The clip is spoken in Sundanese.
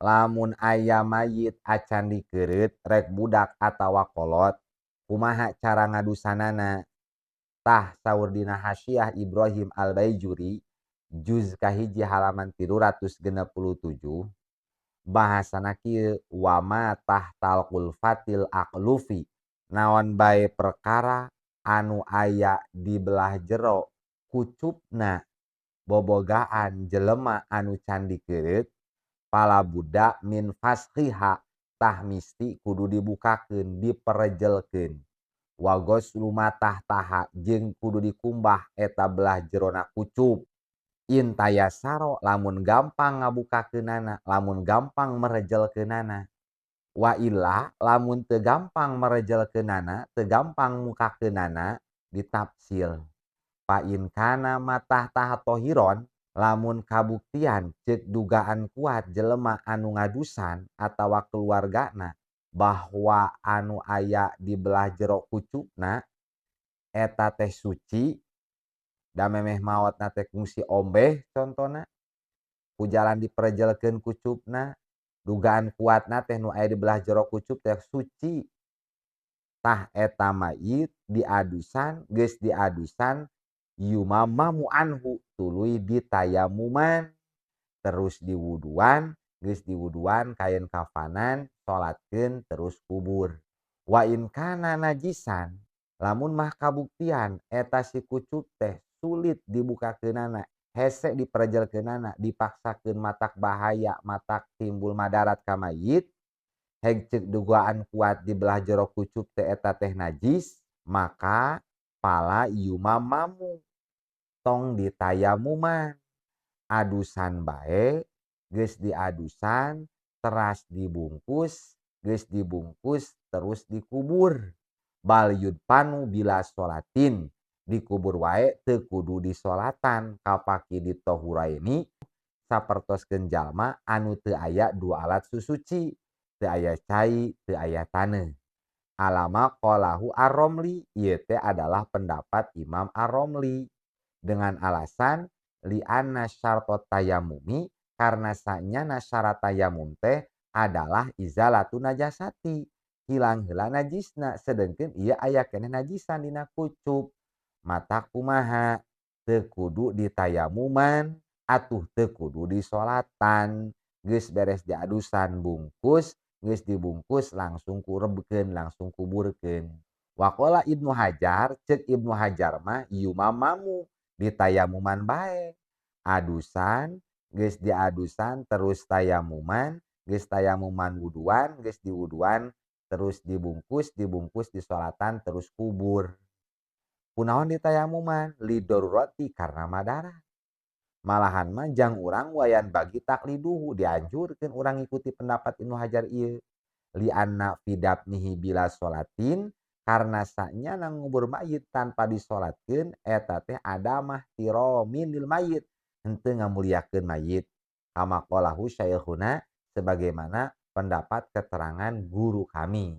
lamun aya mayit acan dikeureut rek budak atawa kolot kumaha cara ngadusanana. Tah saur dina Hasyiah Ibrahim Al-Baijuri juz kahiji halaman 367 bahasana kieu wa ma tahtal kulfatil aqlufi naon bae perkara anu aya di belah jero kucupna bobogaan jelema anu can dikeureut pala budak min fasqiha tah misti kudu dibukakeun diperejelkeun wa ghuslu matah taha jeung kudu dikumbah eta belah jerona kucup intayasaro lamun gampang ngabukakeunana lamun gampang merejelkeunana wa illa lamun teu gampang merejelkeunana teu gampang mukakeunana ditafsil fa in kana matah taha tohiron lamun kabuktian ceuk dugaan kuat jelema anu ngadusan atawa keluargana bahwa anu aya di belah jero kucupna eta teh suci da memeh maotna teh kungsi ombeh contona ku jalan diperejelkeun kucupna dugaan kuatna teh nu aya di belah jero kucup teh suci tah eta mayit diadusan geus diadusan yumamamu anhu tuluy ditayamuman terus diwuduan geus diwuduan kayen kafanan salatkeun terus kubur wa in kana najisan lamun mah kabuktian eta si kucup teh sulit dibukakeunana hese diperejelkeunana dipaksakeun matak bahaya matak timbul madarat ka mayit heg ceuk dugaan kuat di belah jero kucup teh eta teh najis maka pala yumamamu tong ditayamuman adusan bae geus diadusan teras dibungkus geus dibungkus terus dikubur bal yudpanu bila sholatin dikubur wae teu kudu disolatan kapaki ditohuraini sapertoskeun jalma anu teu aya dua alat susuci teu aya cai teu aya taneuh alama qalahu ar-Romli ieu teh adalah pendapat Imam ar-Romli dengan alasan li'anna syartot tayamumi karena sanyana syarat tayamum teh adalah izalatu najasati hilang heula najisna sedengkeun ieu aya keneh najisan dina kucup mata kumaha teu kudu ditayamuman atuh teu kudu disolatan geus beres diadusan bungkus geus dibungkus langsung kurebkeun langsung kuburkeun waqala Ibnu Hajar ceuk Ibnu Hajar mah yumamamu ditayamuman bae adusan geus diadusan terus tayamuman geus tayamuman wuduan geus diwuduan terus dibungkus disolatan terus kubur kunaon ditayamuman lidorurati karena madarat malahan mah jang urang wayan bagi takliduhu dianjurkeun urang ngikuti pendapat Ibnu Hajar ieu li anna fidapnihi bila sholatin karena sanyana ngubur mayit tanpa disolatkeun eta teh adamah tiromin lil mayit henteu ngamuliakeun mayit kama qalahu syayekhuna sebagaimana pendapat keterangan guru kami